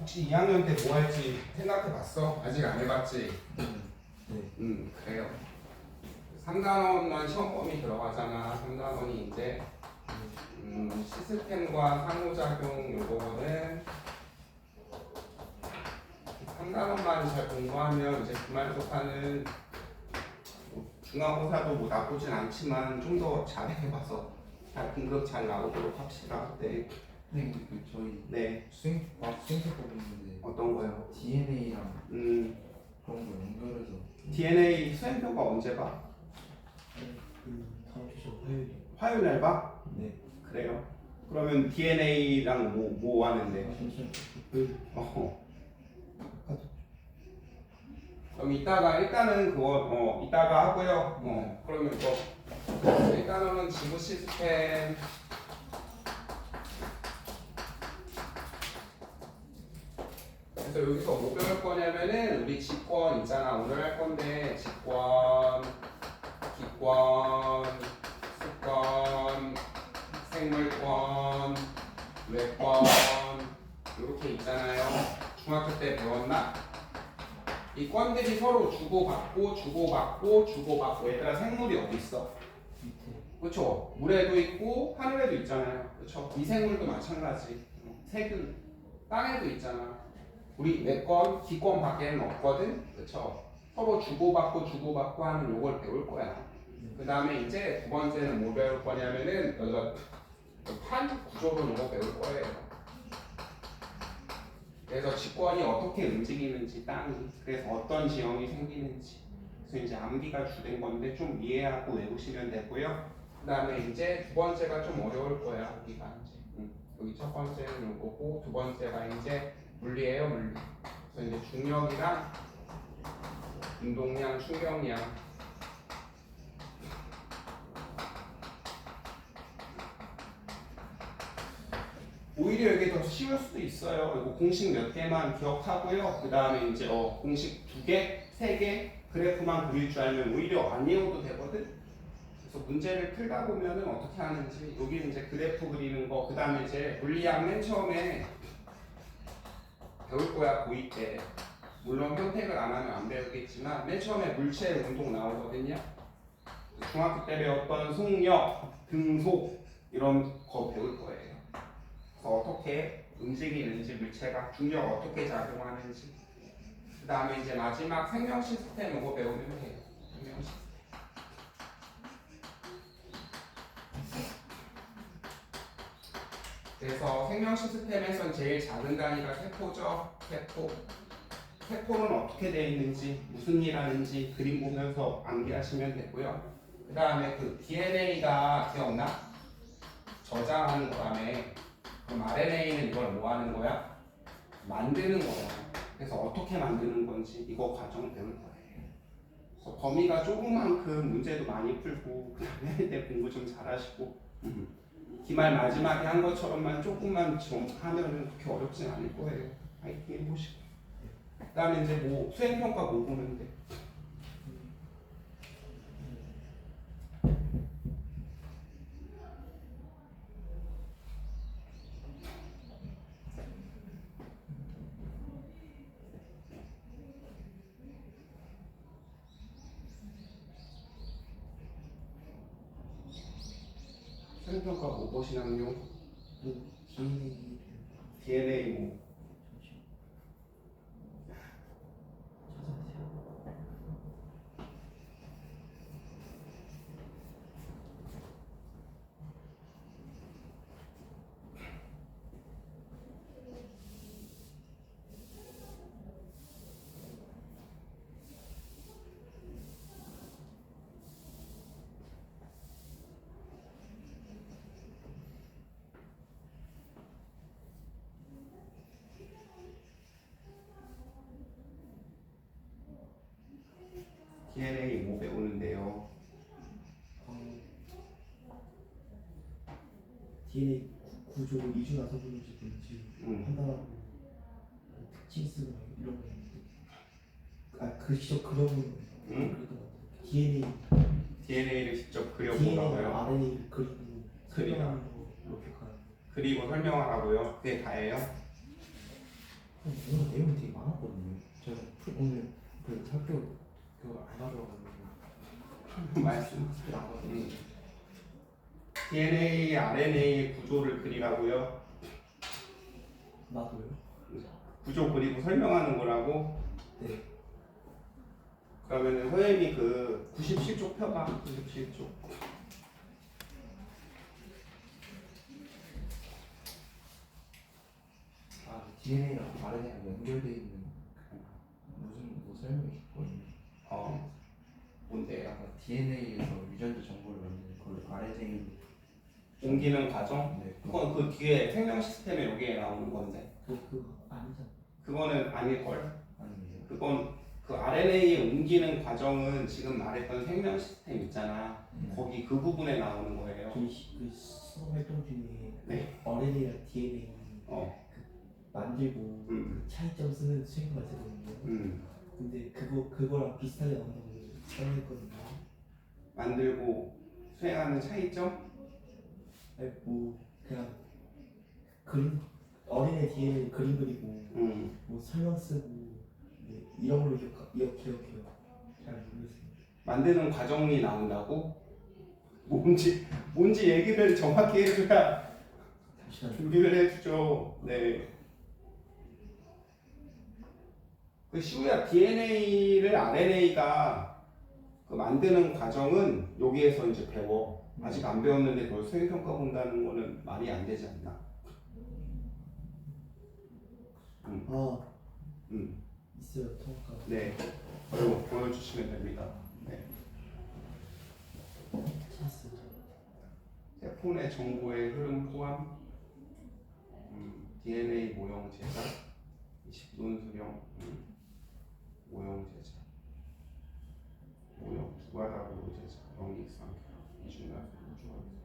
혹시 2학년 때 뭐 할지 생각해봤어? 아직 안 해봤지? 네. 그래요. 3단원만 시험 범위 들어가잖아. 3단원이 이제 시스템과 상호작용 요거는 3단원만 잘 공부하면 이제 기말고사는 중간고사도 뭐 나쁘진 않지만 좀 더 잘해봐서 잘 등급 잘 나오도록 합시다. 네. 네, 저희 네. 수행평가 보는데 어떤 거요? DNA랑 그런 거 연결해서 DNA 수행평가 언제 봐? 다음 주 화요일. 화요일 날 봐? 네. 그래요? 그러면 DNA랑 뭐 하는데? 잠시만요. 그럼 이따가 일단은 그거 이따가 하고요. 그러면 일단은 지구 시스템 그래서 여기서 뭐 배울 거냐면은 우리 직권 있잖아. 오늘 할 건데 직권, 기권, 수권, 생물권, 외권 이렇게 있잖아요. 중학교 때 배웠나? 이 권들이 서로 주고받고 얘들아 생물이 어디 있어? 그렇죠? 물에도 있고 하늘에도 있잖아요. 그렇죠? 미생물도 마찬가지. 세균 땅에도 있잖아. 우리 외권, 기권 밖에는 없거든. 그렇죠? 서로 주고받고 하는 요걸 배울 거야. 그 다음에 이제 두 번째는 뭐 배울 거냐면은 판 구조로 요거 배울 거예요. 그래서 직권이 어떻게 움직이는지 땅이 그래서 어떤 지형이 생기는지 그래서 이제 암기가 주된 건데 좀 이해하고 외우시면 되고요. 그 다음에 이제 두 번째가 좀 어려울 거야. 여기가 이제 여기 첫 번째는 요거고 두 번째가 이제 물리예요. 물리. 그래서 이제 중력이랑 운동량, 충격량 오히려 이게 더 쉬울 수도 있어요. 이거 공식 몇 개만 기억하고요. 그 다음에 이제 공식 2개, 3개 그래프만 그릴 줄 알면 오히려 안 외워도 되거든. 그래서 문제를 풀다 보면은 어떻게 하는지 여기 이제 그래프 그리는 거, 그 다음에 이제 물리학 맨 처음에 배울 거야. 고2 때. 물론 선택을 안 하면 안 배우겠지만 맨 처음에 물체 운동 나오거든요. 중학교 때 배웠던 속력, 등속 이런 거 배울 거예요. 어떻게 움직이는지 물체가 중력 어떻게 작용하는지 그 다음에 이제 마지막 생명 시스템 이거 배우면 돼요. 생명 시스템. 그래서 생명 시스템에선 제일 작은 단위가 세포죠. 세포는 어떻게 되어 있는지 무슨 일 하는지 그림 보면서 암기하시면 되고요. 그 다음에 그 DNA가 기억나? 저장하는 거라며. 그럼 RNA는 이걸 뭐 하는 거야? 만드는 거야. 그래서 어떻게 만드는 건지 이거 과정 배울 거예요. 그래서 범위가 좁은 만큼 문제도 많이 풀고 그다음에 할 때 공부 좀 잘하시고 기말 마지막에 한 것처럼만 조금만 좀 하면은 그렇게 어렵진 않을 거예요. 파이팅 해보시고. 그다음에 이제 뭐 수행평가 뭐 보는데? 수행평가 뭐 보시나요? DNA 뭐 DNA 뭐 배우는데요. DNA 구조를 이중 나서분인지 뭔지 판단하고 특징 쓰고 이런 거. 그 시절 그런 그랬던 것 같아요. DNA를 직접 DNA나 그려보라고요. RNA를 그리고 설명하는 거 이렇게 가요. 그리고 설명하라고요. 그게 다예요. 오늘 내용이 되게 많았거든요. 제가 오늘 그 학교 그거 안 가져와가지고 말씀. 안 가져와서 DNA, RNA 구조를 그리라고요. 나도요. 구조 그리고 설명하는 거라고. 네. 그러면은 선생님이 그 97쪽 펴봐. 97쪽. 아 DNA랑 RNA가 연결돼 있는 무슨 뭐 설명이 있거든요. 뭔데요? 약간 DNA에서 유전자 정보를 만드는 걸 RNA로 옮기는 과정? 네. 그건 그 뒤에 생명 시스템에 여기에 나오는 건데. 그거 아니잖아. 그거는 아닐걸? 아니에요. 그건 그 RNA에 옮기는 과정은 지금 말했던 생명 시스템 있잖아. 거기 그 부분에 나오는 거예요. 저희 그 수업 활동 중에 네. RNA랑 DNA 만들고 그 차이점 쓰는 수행가 있었거든요. 근데 그거랑 비슷하게 나온다고 설명했거든요. 만들고 수행하는 차이점? 아니 뭐 그냥 그림 어린애 DNA 그림 그리고 뭐 설명 쓰고 네, 이런 걸로 기억해요. 잘 모르겠어요. 만드는 과정이 나온다고? 뭔지 얘기를 정확히 해줘야 잠시만요. 준비를 해주죠. 네. 그 시우야 DNA를 RNA가 그 만드는 과정은 여기에서 이제 배워. 아직 안 배웠는데 그걸 수행평가 본다는 거는 말이 안 되지 않나? 있어요 통과. 네. 그리고 보여주시면 됩니다. 네. 찾았어요. 세포 내 정보의 흐름 포함, DNA 모형 제작, 논수령, 모형 제작, 모형 두가닥으로 제작, 영익상, 이중야수, 우주화수.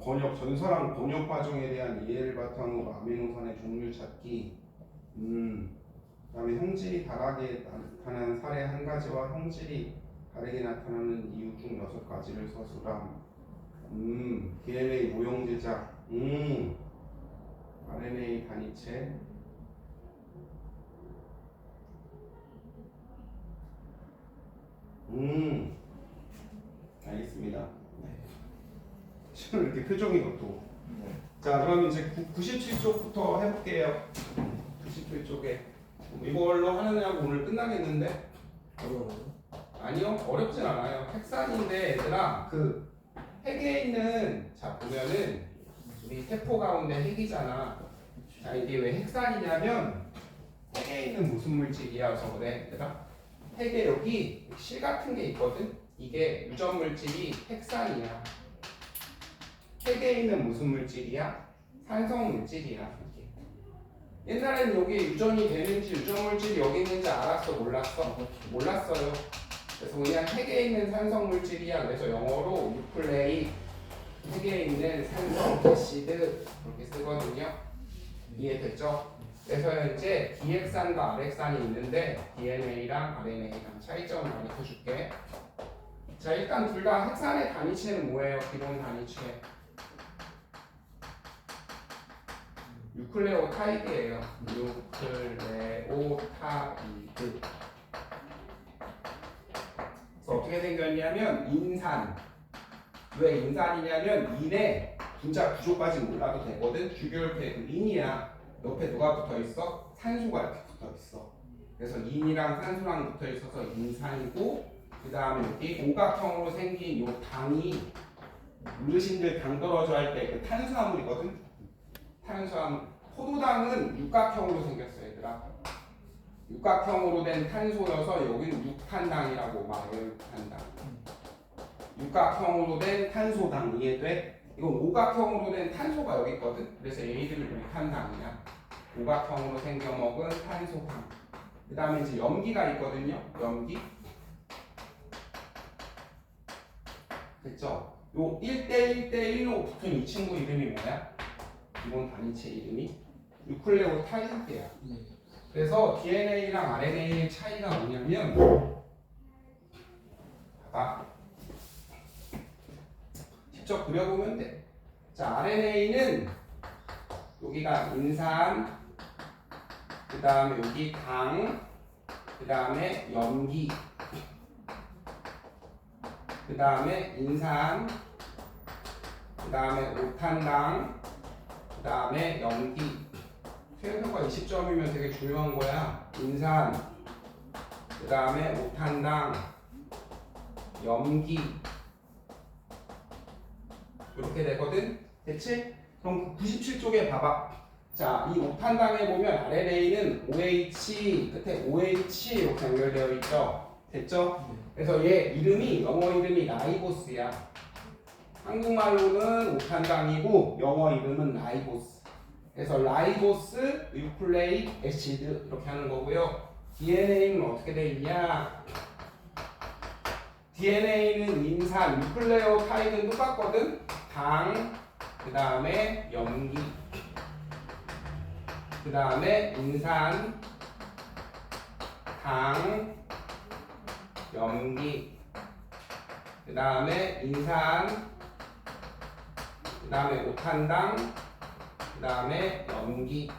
번역 전사랑 번역 과정에 대한 이해를 바탕으로 아미노산의 종류 찾기. 그다음에 형질이 다르게 나타나는 사례 한 가지와 형질이 다르게 나타나는 이유 중 6가지를 서술함. DNA 모형 제작. RNA 단위체. 알겠습니다. 지금 이렇게 표정이 또. 자, 그럼 이제 97쪽부터 해볼게요. 97쪽에 이걸로 하느냐고 오늘 끝나겠는데? 어려워요? 아니요, 어렵진 않아요. 핵산인데 얘들아, 그 핵에 있는, 자 보면은 우리 세포 가운데 핵이잖아. 자, 이게 왜 핵산이냐면 핵에 있는 무슨 물질이어서 그래, 얘들아. 핵에 여기 실 같은 게 있거든. 이게 유전 물질이 핵산이야. 핵에 있는 무슨 물질이야? 산성 물질이야. 이게. 옛날에는 여기 유전이 되는지 유전 물질이 여기 있는지 알았어? 몰랐어? 몰랐어요. 그래서 그냥 핵에 있는 산성 물질이야. 그래서 영어로 유클레이, 핵에 있는 산성 게시드 이렇게 쓰거든요. 이해됐죠? 그래서 이제 D핵산과 R핵산이 있는데 DNA랑 RNA랑 차이점을 가르쳐줄게. 자, 일단 둘 다 핵산의 단위체는 뭐예요? 기본 단위체. 유클레오타이드예요. 유클레오타이드. 그래서 어떻게 생겼냐면 인산. 왜 인산이냐면 인의 분자 구조까지 몰라도 되거든. 주교열태 그 인이야. 옆에 누가 붙어 있어? 산소가 이렇게 붙어 있어. 그래서 인이랑 산소랑 붙어 있어서 인산이고, 그 다음에 여기 오각형으로 생긴 요 당이 어르신들 당 떨어져 할 때 그 탄수화물이거든. 탄수화물. 포도당은 육각형으로 생겼어, 얘들아. 육각형으로 된 탄소여서 여기는 육탄당이라고 말해요. 육탄당. 육각형으로 된 탄소당. 이해돼? 이건 오각형으로 된 탄소가 여기 있거든. 그래서 얘들을 육탄당이야. 오각형으로 생겨 먹은 탄소당. 그 다음에 이제 염기가 있거든요. 염기. 됐죠? 요 1대1대1로 붙은 이 친구 이름이 뭐야? 기본 단위체 이름이 뉴클레오타이드야. 네. 그래서 DNA랑 RNA의 차이가 뭐냐면 봐봐. 직접 그려보면 돼. 자, RNA는 여기가 인산, 그 다음에 여기 당, 그 다음에 염기, 그 다음에 인산, 그 다음에 오탄당, 그 다음에 염기. 수행평가 20점이면 되게 중요한 거야. 인산, 그 다음에 오탄당, 염기. 이렇게 되거든? 됐지? 그럼 97쪽에 봐봐. 자, 이 오탄당에 보면 RNA는 OH, 끝에 OH 이렇게 연결되어 있죠? 됐죠? 그래서 얘 이름이, 영어 이름이 라이보스야. 한국말로는 오탄당이고, 영어 이름은 라이보스. 그래서 라이보스 뉴클레이크 애시드 이렇게 하는 거고요. DNA는 어떻게 돼 있냐? DNA는 인산, 뉴클레오타이드는 똑같거든? 당, 그 다음에 염기, 그 다음에 인산, 당, 염기, 그 다음에 인산, 그 다음에 오탄당, 그 다음에 염기.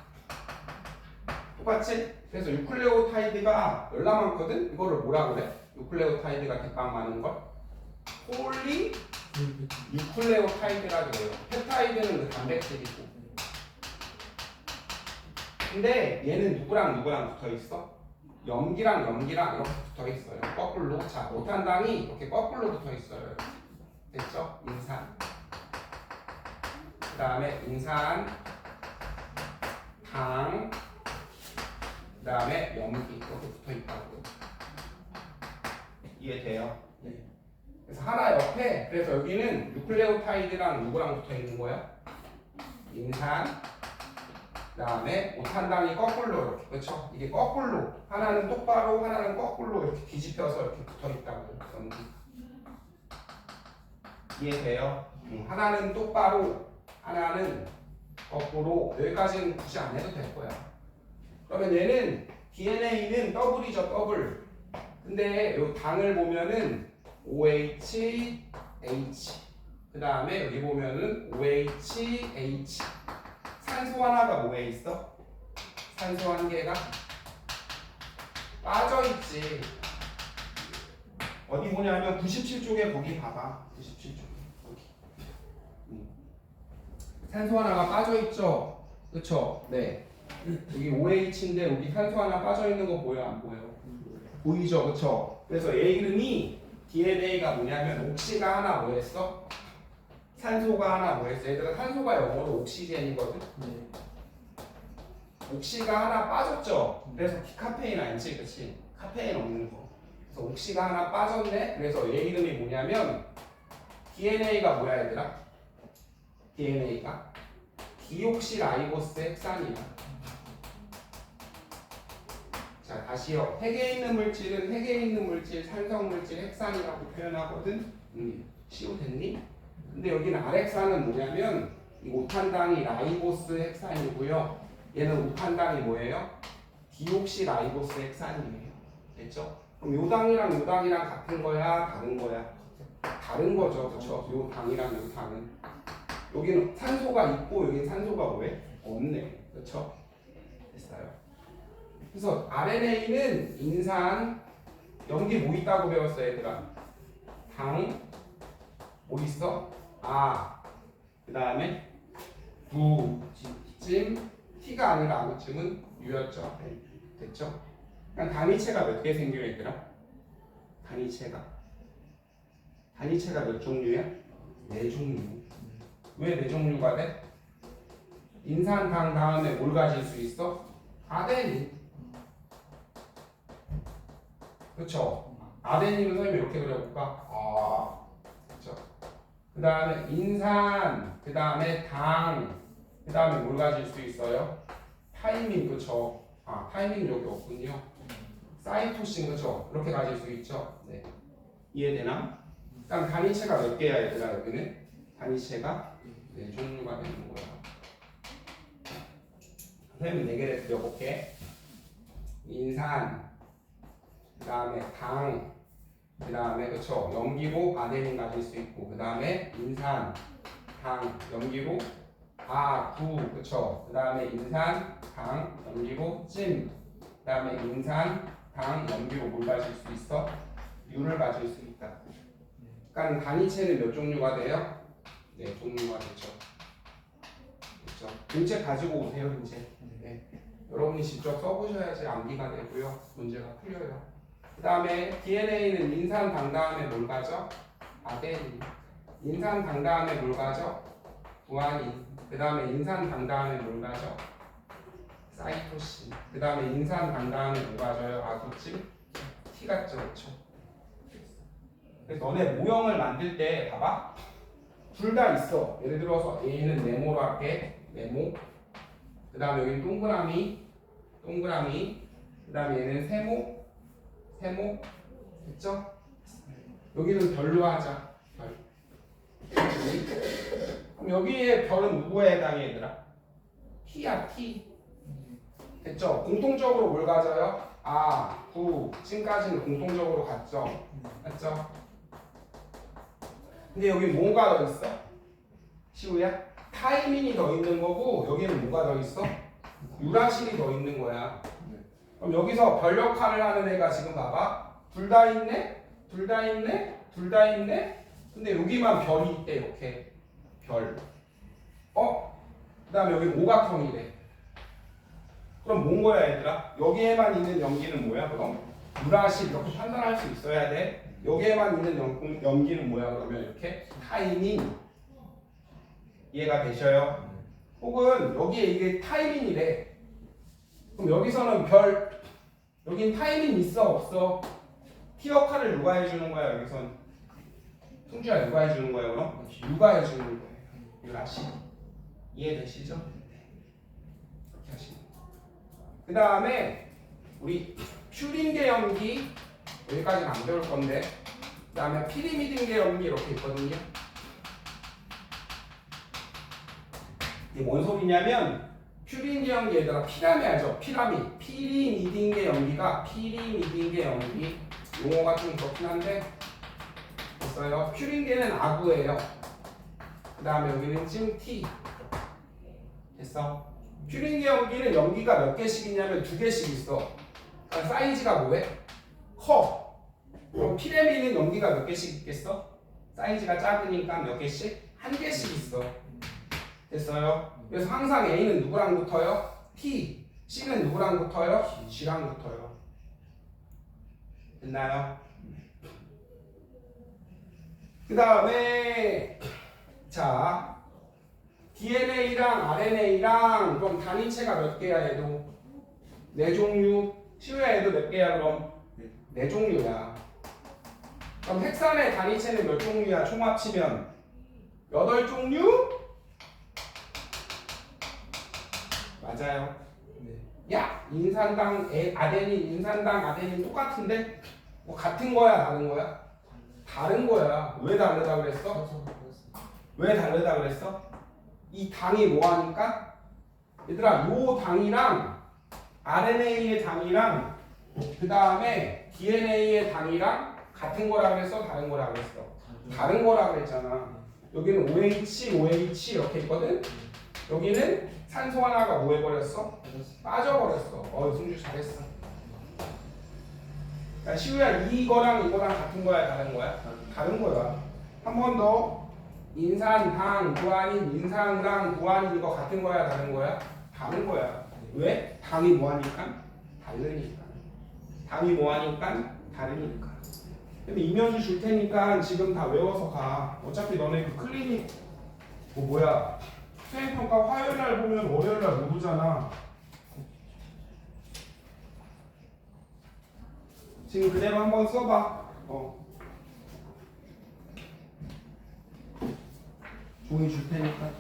똑같이? 그래서 뉴클레오타이드가 열나 많거든? 이거를 뭐라 그래? 뉴클레오타이드가 대빵 많은 걸? 폴리 뉴클레오타이드라 그래요. 펩타이드는 그 단백질이고. 근데 얘는 누구랑 누구랑 붙어 있어? 염기랑 이렇게 붙어 있어요. 거꾸로. 자, 오탄당이 이렇게 거꾸로 붙어 있어요. 됐죠? 인산. 그 다음에 인산, 당, 그 다음에 염기 이렇게 붙어 있다고. 이해돼요? 네. 그래서 하나 옆에, 그래서 여기는 뉴클레오타이드랑 누구랑 붙어 있는 거야? 인산, 그 다음에 오탄당이 거꾸로 이렇게, 그렇죠? 이게 거꾸로, 하나는 똑바로, 하나는 거꾸로 이렇게 뒤집혀서 이렇게 붙어 있다고. 염기. 이해돼요? 하나는 똑바로, 하나는 거꾸로. 여기까지는 굳이 안 해도 될 거야. 그러면 얘는 DNA는 더블이죠, 더블. 근데 요 당을 보면은 OH, H. 그 다음에 여기 보면은 OH, H. 산소 하나가 뭐에 있어? 산소 한 개가 빠져 있지. 어디 보냐면 97쪽에 거기 봐봐. 97쪽에 거기. 산소 하나가 빠져 있죠. 그쵸? 네. 여기 OH인데 여기 산소 하나 빠져 있는 거 보여 안 보여? 보이죠, 그쵸? 그래서 얘 이름이 DNA가 뭐냐면 옥시가 하나 뭐했어? 산소가 하나 뭐했어? 얘들아 산소가 영어로 옥시젠이거든. 네. 옥시가 하나 빠졌죠. 그래서 디카페인 아니지, 그렇지? 카페인 없는 거. 그래서 옥시가 하나 빠졌네. 그래서 얘 이름이 뭐냐면 DNA가 뭐야, 얘들아? DNA가 디옥시라이보스 핵산이야. 자, 다시요. 핵에 있는 물질은 핵에 있는 물질, 산성물질, 핵산이라고 표현하거든. 시오 됐니? 근데 여기는 RX산은 뭐냐면 이 오탄당이 라이보스 핵산이고요. 얘는 오탄당이 뭐예요? 디옥시라이보스 핵산이에요. 됐죠? 그럼 요 당이랑 요 당이랑 같은 거야? 다른 거야? 다른 거죠. 그렇죠? 요 당이랑 요 당은 여기는 산소가 있고 여기는 산소가 뭐해? 없네. 그렇죠? 됐어요. 그래서 RNA는 인산, 염기 뭐 있다고 배웠어요, 얘들아? 당, 뭐 있어? 그 다음에 부, 찜, T가 아니라 아무쯤은 U였죠. 됐죠? 그러니까 단위체가 몇 개 생겨, 얘들아? 단위체가 몇 종류야? 4종류. 왜 4종류가 돼? 인산, 당 다음에 뭘 가질 수 있어? 아데닌. 그렇죠? 아데닌을 설명 이렇게 그려볼까? 그렇죠. 그 다음에 인산, 그 다음에 당, 그 다음에 뭘 가질 수 있어요? 타이민, 그렇죠? 타이민 여기 없군요. 사이토신, 그렇죠? 이렇게 가질 수 있죠. 네. 이해되나? 일단 단위체가 몇 개야 얘들아 여기는? 단위체가 네 종류가 되는 거야. 선생님 4개를 그려볼게. 인산, 그 다음에 당, 그 다음에 그쵸 염기로 아데닌 가질 수 있고 그 다음에 인산, 당, 염기로 구 그쵸 그 다음에 인산, 당, 염기로 찜, 그 다음에 인산, 당, 염기로 뭘 가질 수 있어? 유를 가질 수 있다. 그러니까 단위체는 몇 종류가 돼요? 네 종류가 되죠. 그렇죠. 문제 가지고 오세요 이제. 네. 여러분이 직접 써보셔야지 암기가 되고요. 문제가 풀려요. 그 다음에 DNA는 인산 당 다음에 뭘 가져? 아데닌. 인산 당 다음에 뭘 가져? 구아닌. 그 다음에 인산 당 다음에 뭘 가져? 사이토신. 그 다음에 인산 당 다음에 뭐 가져요? 아구찜? T 같죠, 그렇죠? 그래서 너네 모형을 만들 때 봐봐. 둘 다 있어. 예를 들어서 A는 네모로 할게. 네모. 그 다음에 여기 동그라미. 그 다음에 얘는 세모. 됐죠? 여기는 별로 하자. 별. 그럼 여기에 별은 누구에 해당해 얘들아? T야 T. 됐죠? 공통적으로 뭘 가져요? 찜까지는 공통적으로 같죠? 맞죠? 근데 여기 뭐가 더 있어? 시우야? 타이민이 더 있는 거고 여기는 뭐가 더 있어? 유라실이 더 있는 거야. 그럼 여기서 별 역할을 하는 애가 지금 봐봐. 둘 다 있네? 근데 여기만 별이 있대 이렇게. 별. 그 다음에 여기 오각형이래. 그럼 뭔 거야 얘들아? 여기에만 있는 염기는 뭐야 그럼? 유라실 이렇게 판단할 수 있어야 돼. 여기에만 있는 염기는 뭐야 그러면 이렇게? 타이민. 이해가 되셔요? 혹은 여기에 이게 타이민이래. 그럼 여기서는 여긴 타이밍 있어 없어? T 역할을 누가 해주는 거야 여기선? 승주야 누가 해주는 거야 그럼? 누가 해주는 거예요. 유라시 이해되시죠? 그렇게 하시면. 그 다음에 우리 퓨린계 염기 여기까지는 안 배울 건데 그 다음에 피리미딘계 염기 이렇게 있거든요. 이게 뭔 소리냐면 퓨린계 염기 얘들아 피라미 알죠? 피리미딘계 염기가 용어가 좀 그렇긴 한데 됐어요. 퓨린계는 아구예요. 그 다음에 여기는 찜T 됐어. 퓨린계 염기는 염기가 몇 개씩 있냐면 2개씩 있어. 그러니까 사이즈가 뭐해? 커. 그럼 피레미는 염기가 몇 개씩 있겠어? 사이즈가 작으니까 몇 개씩? 1개씩 있어. 됐어요? 그래서 항상 A는 누구랑 붙어요? T. C는 누구랑 붙어요? G랑 붙어요. 됐나요? 그 다음에 자 DNA랑 RNA랑 그럼 단위체가 몇 개야 얘도? 4종류. 시우야 얘도 몇 개야 그럼? 4종류야. 그럼 핵산의 단위체는 몇 종류야 총 합치면? 8종류? 맞아요. 야 인산당 아데닌 똑같은데? 뭐 같은 거야 다른 거야? 다른 거야. 왜 다르다 그랬어? 왜 다르다 그랬어? 이 당이 뭐하니까? 얘들아 요 당이랑 RNA의 당이랑 그 다음에 DNA의 당이랑 같은 거라 그랬어? 다른 거라 그랬어? 다른 거라 그랬잖아. 여기는 OH 이렇게 있거든? 여기는 산소 하나가 뭐 해버렸어? 빠져버렸어. 승주 잘했어. 야, 시우야 이거랑 같은 거야 다른 거야? 다른 거야. 한 번 더. 인산당, 구아닌, 인산당, 구아닌 이거 같은 거야 다른 거야? 다른 거야. 왜? 당이 뭐하니까? 다르니까. 당이 뭐하니까? 다르니까. 근데 이면수 줄 테니까 지금 다 외워서 가. 어차피 너네 그 클리닉 뭐야 수행평가 화요일 날 보면 월요일 날 못 오잖아. 지금 그대로 한번 써봐. 종이 줄 테니까.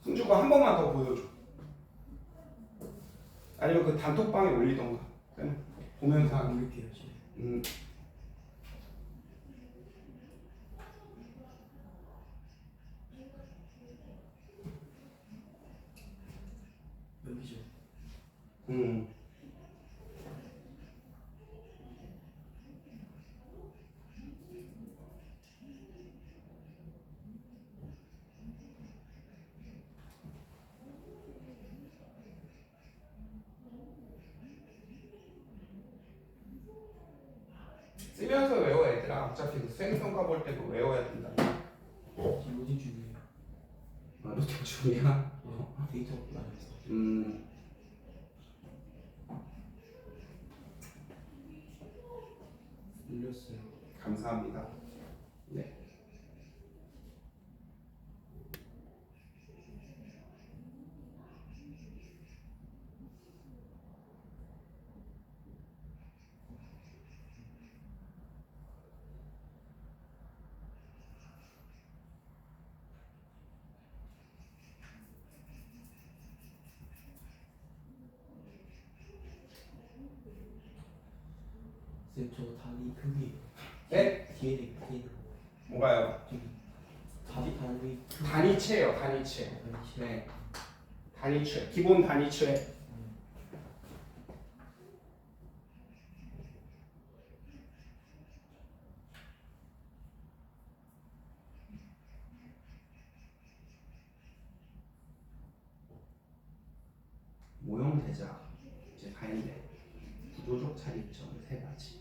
승주가 한 번만 더 보여줘. 아니면 그 단톡방에 올리던가. 보면서 하기. 모를게요 지금. 여기죠. 음. 쓰면서 외워 얘들아. 어차피 그 수행평가 볼 때도 외워야 된다. 지금 로딩 중이에요. 아, 로딩 중이야? 데이터 업로드 안 했어. 눌렸어요. 감사합니다. 네. 쌤, 저 단위 크기 네? 뒤에 있는 거. 뭐가요? 저기 단위 크기. 단위체예요, 단위체. 단위치. 네. 단위체. 기본 단위체. 모형 대작 이제 가인데 구조적 차이점 세 가지.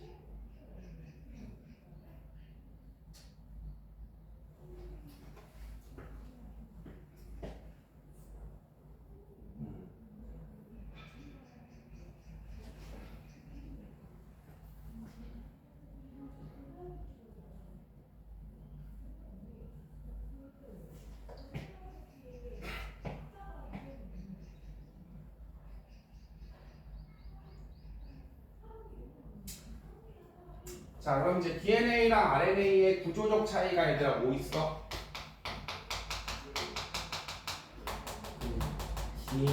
자, 그럼 이제 DNA랑 RNA의 구조적 차이가 얘들아 뭐 있어?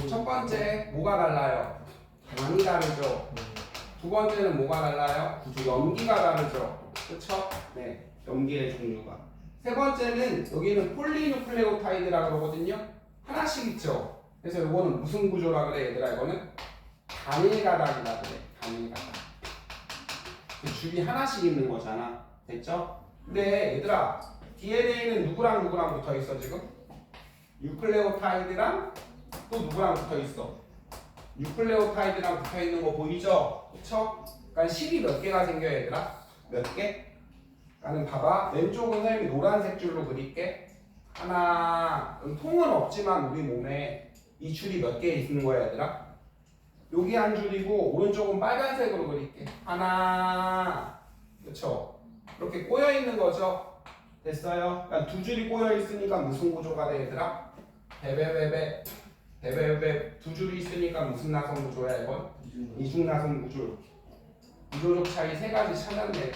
첫 번째 뭐가 달라요? 당이 다르죠. 두 번째는 뭐가 달라요? 염기가 다르죠. 그렇죠? 네, 염기의 종류가. 세 번째는 여기는 폴리누클레오타이드라 그러거든요. 하나씩 있죠. 그래서 이거는 무슨 구조라 그래 얘들아? 이거는 단일가닥이라 그래. 단일가닥. 그 줄이 하나씩 있는 거잖아. 됐죠? 근데 얘들아 DNA는 누구랑 누구랑 붙어 있어 지금? 뉴클레오타이드랑 또 누구랑 붙어 있어? 뉴클레오타이드랑 붙어 있는 거 보이죠? 그쵸? 그러니까 실이 몇 개가 생겨 얘들아? 몇 개? 나는 봐봐. 왼쪽은 선생님이 노란색 줄로 그릴게. 하나. 통은 없지만 우리 몸에 이 줄이 몇 개 있는 거야 얘들아? 여기 한 줄이고 오른쪽은 빨간색으로 그릴게. 하나. 그쵸? 이렇게 꼬여 있는 거죠? 됐어요? 그러니까 두 줄이 꼬여 있으니까 무슨 구조가 돼 얘들아? 베베베베 베베베 두 줄이 있으니까 무슨 나선 구조야 이건? 이중나선 구조. 구조적 차이 세 가지 찾았네.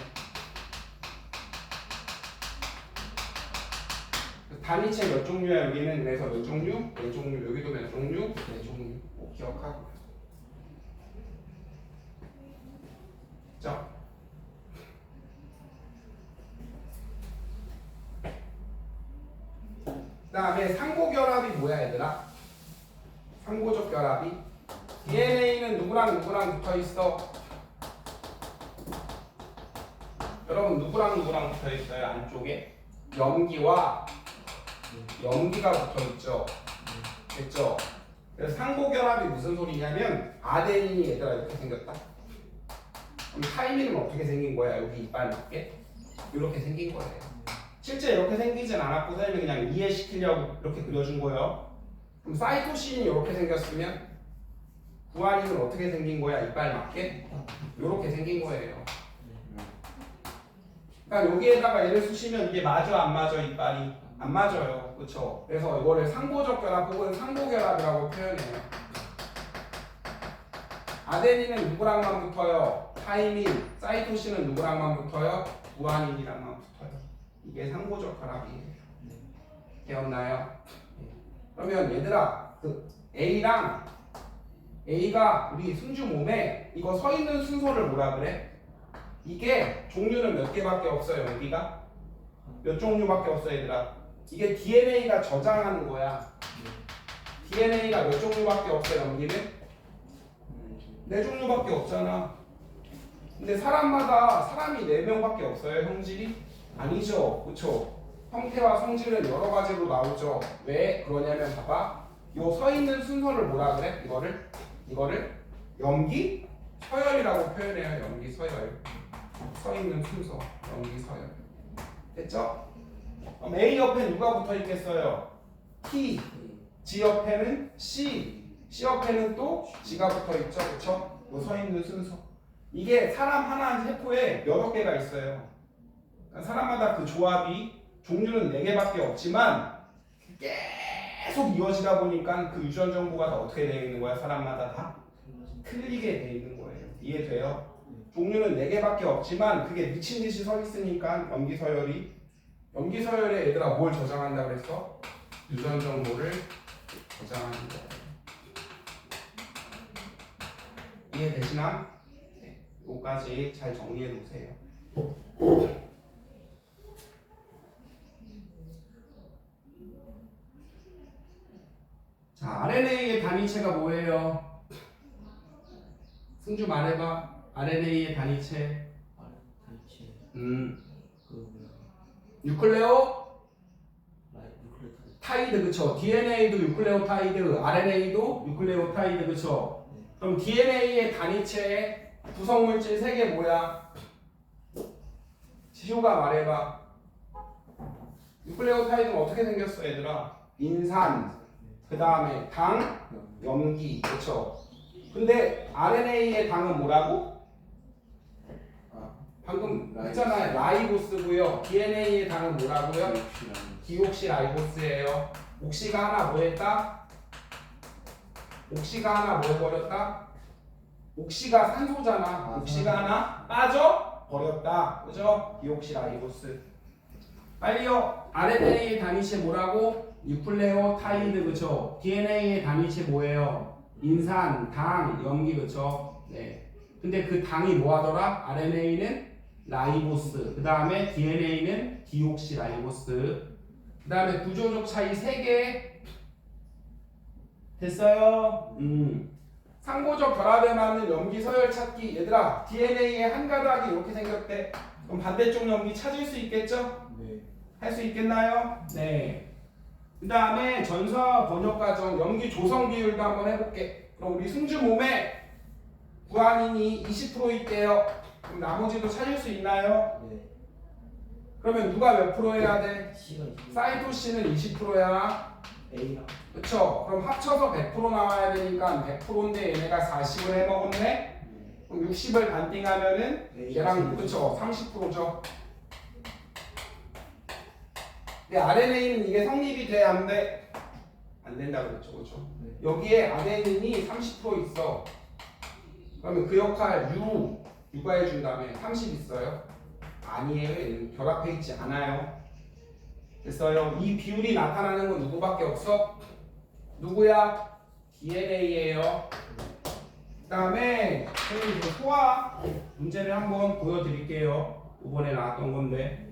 단위체 몇 종류야 여기는? 그래서 몇 종류? 네 종류. 여기도 몇 종류? 네 종류. 꼭 기억하고. 자. 그 다음에 상고결합이 뭐야 얘들아? 상고적 결합이 DNA는 누구랑 누구랑 붙어 있어? 여러분 누구랑 누구랑 붙어 있어요? 안쪽에 염기와 염기가 붙어 있죠. 됐죠? 그래서 상고결합이 무슨 소리냐면 아데닌이 얘들아 이렇게 생겼다. 그럼 타이밍은 어떻게 생긴 거야? 여기 이빨 맞게 이렇게 생긴 거예요. 실제 이렇게 생기진 않았고 선생님이 그냥 이해시키려고 이렇게 그려준 거예요. 그럼 사이토신이 이렇게 생겼으면 구아닌은 어떻게 생긴 거야? 이빨 맞게 이렇게 생긴 거예요. 그러니까 여기에다가 얘를 쓰시면 이게 맞아 안 맞아? 이빨이 안 맞아요. 그렇죠? 그래서 이거를 상고적 결합 혹은 상고결합이라고 표현해요. 아데닌은 누구랑만 붙어요? 타이민. 사이토신은 누구랑만 붙어요? 구아닌이랑만 붙어요. 이게 상고적 결합이에요. 기억나요? 그러면 얘들아 그 A랑 A가 우리 승주 몸에 이거 서 있는 순서를 뭐라 그래? 이게 종류는 몇 개밖에 없어요. 여기가 몇 종류밖에 없어 얘들아. 이게 DNA가 저장하는 거야. DNA가 몇 종류밖에 없어 여기는? 네 종류밖에 없잖아. 근데 사람이 4명밖에 없어요. 형질이? 아니죠. 그쵸? 형태와 성질은 여러 가지로 나오죠. 왜 그러냐면 봐봐. 요 서 있는 순서를 뭐라 그래? 이거를 염기 서열이라고 표현해요. 염기 서열. 서 있는 순서. 염기 서열. 됐죠? 그럼 A 옆에 누가 붙어 있겠어요? T. G 옆에는 C. C 옆에는 또 G가 붙어 있죠. 그쵸? 요 서 있는 순서. 이게 사람 하나 세포에 여러 개가 있어요. 그러니까 사람마다 그 조합이 종류는 4개밖에 없지만 계속 이어지다 보니까 그 유전 정보가 다 어떻게 되어 있는 거야? 사람마다 다 틀리게 되어 있는 거예요. 이해돼요? 종류는 4개밖에 없지만 그게 미친 듯이 서 있으니까 염기서열에 얘들아 뭘 저장한다 그랬어? 유전 정보를 저장하는 거예요. 이해되시나? 네, 요까지 잘 정리해 놓으세요. 자, RNA의 단위체가 뭐예요? 승주 말해봐. RNA의 단위체. 단위체 음, 그 뭐야 뉴클레오 뉴클레오타이드. 타이드 그쵸? DNA도 뉴클레오타이드, RNA도 뉴클레오타이드 그쵸? 그럼 DNA의 단위체의 구성물질 3개 뭐야? 지효가 말해봐. 뉴클레오타이드는 어떻게 생겼어 얘들아? 인산, 그 다음에 당, 염기 그쵸? 근데 RNA의 당은 뭐라고? 방금 했잖아요. 라이보스고요. DNA의 당은 뭐라고요? 디옥시라이보스예요. 옥시가 하나 뭐 했다? 옥시가 하나 뭐 해버렸다? 옥시가 산소잖아. 옥시가 하나 빠져버렸다. 그죠? 디옥시라이보스. 빨리요. RNA의 단위체 뭐라고? 뉴클레오타이드 그쵸? DNA의 단위체 뭐예요? 인산, 당, 염기 그쵸? 네. 근데 그 당이 뭐하더라? RNA는 라이보스, 그 다음에 DNA는 디옥시라이보스, 그 다음에 구조적 차이 3개 됐어요? 상호적 결합에 맞는 염기 서열 찾기. 얘들아 DNA의 한 가닥이 이렇게 생겼대. 그럼 반대쪽 염기 찾을 수 있겠죠? 네. 할 수 있겠나요? 네. 그 다음에 전사 번역 과정 염기 조성 비율도 한번 해볼게. 그럼 우리 승주 몸에 구안인이 20% 있대요. 그럼 나머지도 찾을 수 있나요? 네. 그러면 누가 몇 프로 해야 돼? C가 20. 사이토신은 20%야. A랑 그쵸? 그럼 합쳐서 100% 나와야 되니까 100%인데 얘네가 40을 해먹었네? 그럼 60을 반띵하면은 얘랑 그쵸? 30%죠. 근데 RNA는 이게 성립이 돼? 안 돼? 안 된다 그랬죠. 그쵸? 네. 여기에 아데닌이 30% 있어. 그러면 그 역할 U가 해준 다음에 30 있어요? 아니에요. 얘는 결합해 있지 않아요. 됐어요? 이 비율이 나타나는 건 누구밖에 없어? 누구야? DNA예요. 그 다음에 선생님 그 소화 문제를 한번 보여드릴게요. 이번에 나왔던 건데.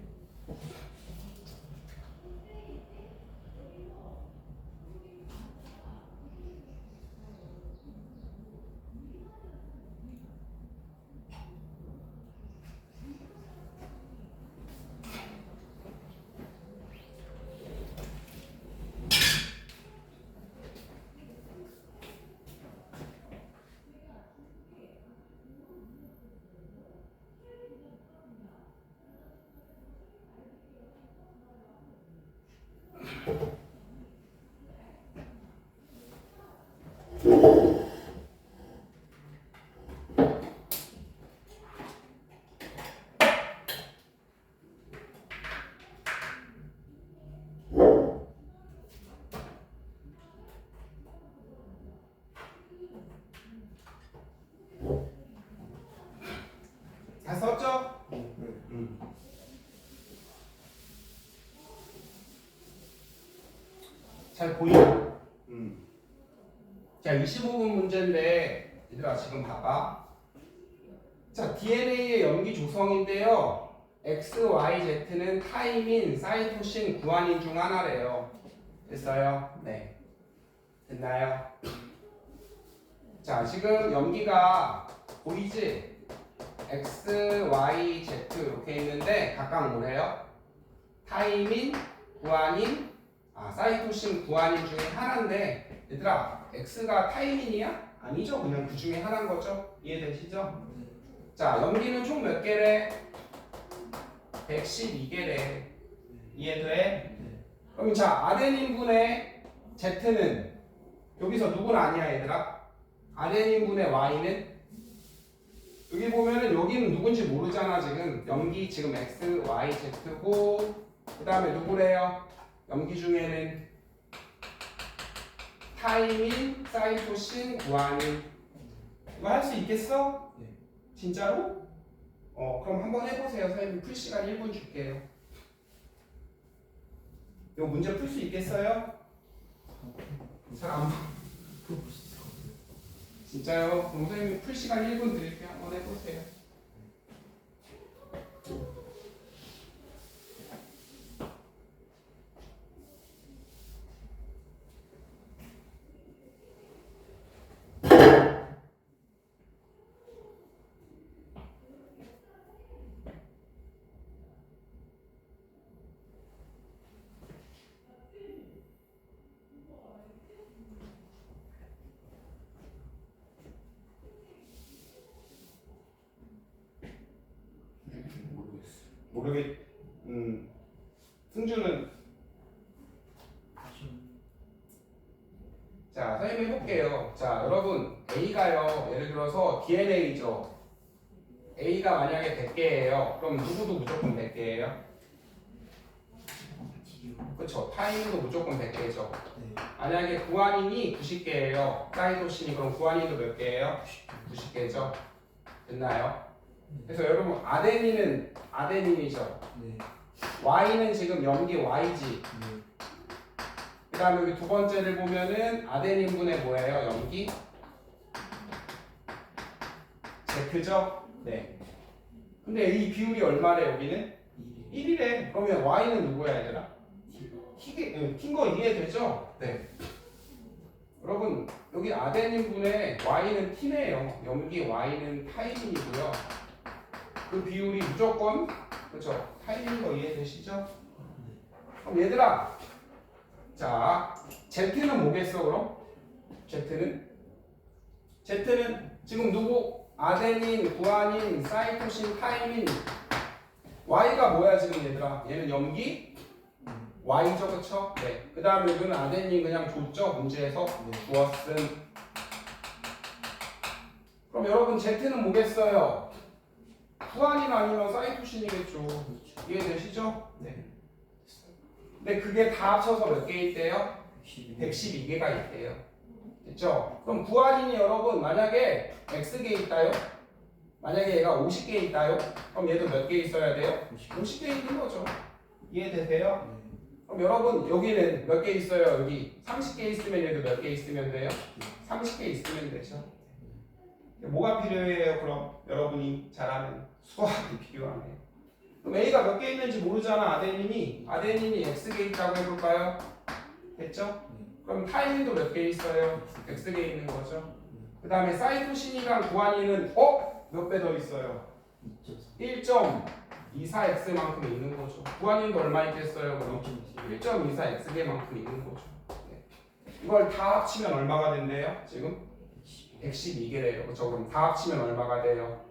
다 썼죠? 잘 보이죠? 자, 25분 문제인데 얘들아 지금 봐봐. 자, DNA의 염기 조성인데요. X, Y, Z는 타임인, 사이토신, 구안인 중 하나래요. 됐어요? 네. 됐나요? 자, 지금 염기가 보이지? X, Y, Z 이렇게 있는데 각각 뭐래요? 타임인, 구안인, 사이토신, 구안인 중에 하나인데 얘들아, X가 타임인이야? 아니죠. 그냥 그 중에 하나인 거죠. 이해되시죠? 자, 염기는 총 몇 개래? 112개래. 이해돼? 그럼 자, 아데닌분의 Z는 여기서 누구는 아니야 얘들아? 아데닌분의 Y는 여기 보면은 여기는 누군지 모르잖아 지금. 염기 지금 X, Y, Z고 그 다음에 누구래요? 염기 중에는 타임인, 사이토신, 구안인. 이거 할 수 있겠어? 네. 진짜로? 그럼 한번 해보세요. 선생님 풀 시간 1분 줄게요. 이거 문제 풀 수 있겠어요? 잘 안 풀어볼 수 있을 것 같아요. 진짜요? 그럼 선생님 풀 시간 1분 드릴게요. 한번 해보세요. 모르겠. 승주는 자, 선생님 해볼게요. 자, 여러분 A가요. 예를 들어서 DNA죠. A가 만약에 100개예요. 그럼 누구도 무조건 100개예요. 그렇죠. 타임도 무조건 100개죠. 네. 만약에 구안인이 90개예요. 사이토신이 그럼 구안인도 몇 개예요? 90개죠. 됐나요? 그래서 여러분 아데닌은 아데닌이죠. 네. Y는 지금 염기 Y지. 네. 그 다음에 여기 두 번째를 보면은 아데닌분의 뭐예요? 염기 Z죠? 네. 근데 이 비율이 얼마래 여기는? 1이래. 그러면 Y는 누구야 얘들아? T거 이해되죠? 네. 여러분 여기 아데닌분의 Y는 T네요. 염기 Y는 타임이고요. 그 비율이 무조건 그렇죠? 타임인 거 이해되시죠? 그럼 얘들아 자 Z는 뭐겠어 그럼? Z는 지금 누구? 아데닌, 구안인, 사이토신, 타임인 Y가 뭐야 지금 얘들아? 얘는 염기 Y죠 그쵸? 네. 그 다음에 여기는 아데닌 그냥 줬죠 문제에서 주었음. 그럼 여러분 Z는 뭐겠어요? 구안인 아니면 사이토신이겠죠. 이해되시죠? 네. 근데 그게 다 합쳐서 몇 개 있대요? 112개가 있대요. 됐죠? 그럼 구안인이 여러분 만약에 X개 있다요? 만약에 얘가 50개 있다요? 그럼 얘도 몇 개 있어야 돼요? 50개 있는 거죠. 이해되세요? 그럼 여러분 여기는 몇 개 있어요? 여기 30개 있으면 얘도 몇 개 있으면 돼요? 30개 있으면 되죠. 뭐가 필요해요? 그럼 여러분이 잘하는 수학이 필요하네요. 그럼 A가 몇 개 있는지 모르잖아. 아데닌이 X개 있다고 해볼까요? 됐죠? 그럼 타임도 몇 개 있어요? X개 있는 거죠. 그 다음에 사이토신이랑 구안인은 몇 배 더 있어요? 1.24X만큼 있는 거죠. 구안인도 얼마 있겠어요? 그럼 1.24X개만큼 있는 거죠. 네. 이걸 다 합치면 얼마가 된대요? 지금? 112개래요. 그렇죠? 그럼 다 합치면 얼마가 돼요?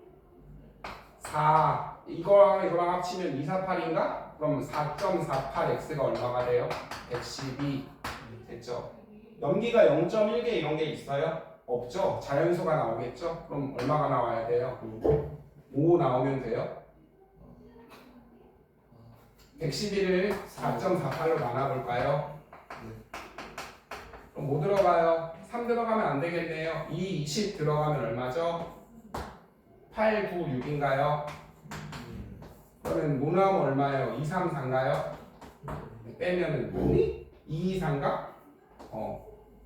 4. 이거랑 합치면 248인가? 그럼 4.48x가 얼마가 돼요? 112. 됐죠? 염기가 0.1개 이런 게 있어요? 없죠? 자연수가 나오겠죠? 그럼 얼마가 나와야 돼요? 5 나오면 돼요? 112를 4.48로 나눠볼까요? 그럼 뭐 들어가요? 3 들어가면 안 되겠네요. 2, 20 들어가면 얼마죠? 8, 9, 6인가요? 그러면 뭐 나오면 얼마예요? 2, 3, 4인가요? 빼면은 2, 2, 4인가?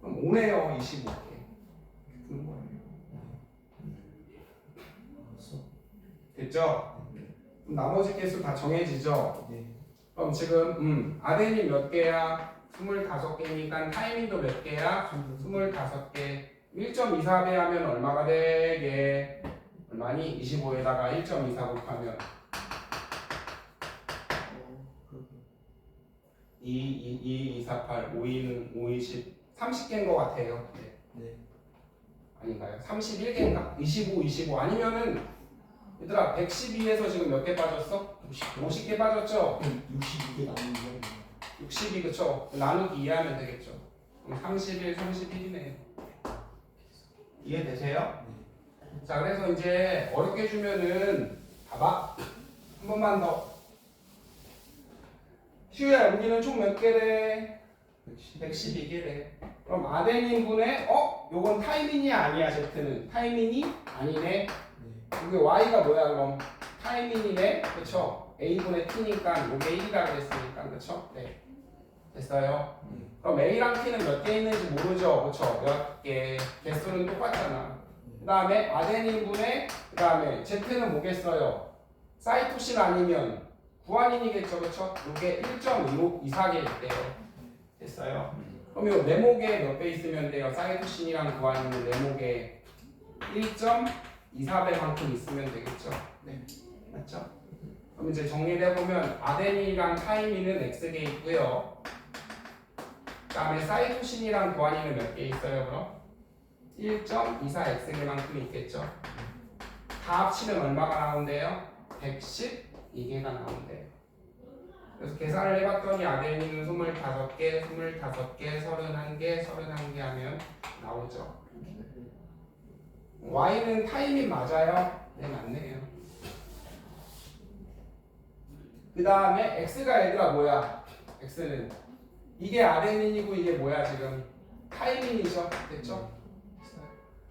그럼 5네요. 25개. 푸는 거예요. 알았어. 됐죠? 그럼 나머지 개수 다 정해지죠? 네. 그럼 지금 아덴이 몇 개야? 25개니까 타이밍도 몇 개야? 25개. 1.24배 하면 얼마가 되게? 얼마니? 25에다가 1.24 곱하면 2, 4, 8, 5, 2는 5, 20, 30개인 것 같아요. 네. 네. 아닌가요? 31개인가? 25, 25 아니면은 얘들아 112에서 지금 몇 개 빠졌어? 50개 빠졌죠? 62개 남은 거. 62 그쵸? 나누기 이해하면 되겠죠? 그럼 31, 31이네. 이해되세요? 자 그래서 이제 어렵게 주면은 봐봐 한 번만 더. 슈야 여기는 총 몇 개래? 112개래. 그럼 아데닌분의 요건 타이민이 아니야. Z는 타이민이 아니네. 네. 이게 Y가 뭐야 그럼? 타이민이네. 그쵸? A분의 T니까 요게 1이라 그랬으니까 그쵸? 네. 됐어요. 그럼 A랑 T는 몇 개 있는지 모르죠. 그쵸? 몇 개. 개수는 똑같잖아. 그 다음에 아데닌분의 그 다음에 Z는 뭐겠어요? 사이토신 아니면 구안인이겠죠. 그쵸? 요게 1.24개 있대요. 됐어요. 그럼 요 네모게 몇 배 있으면 돼요? 사이토신이랑 구안인은 네모게 1.24배만큼 있으면 되겠죠. 네. 맞죠? 그럼 이제 정리를 해보면 아데닌이랑 타이민은 X개 있고요. 그 다음에 사이토신이랑 구안인은 몇 개 있어요 그럼? 1.24X개만큼 있겠죠. 다 합치면 얼마가 나온대요? 112개가 나온대요. 그래서 계산을 해봤더니 아데닌은 25개, 25개, 31개, 31개 하면 나오죠. Y는 타이밍 맞아요? 네, 맞네요. 그 다음에 X가 얘들아 뭐야? X는 이게 아데닌이고 이게 뭐야 지금? 타이밍이죠. 됐죠?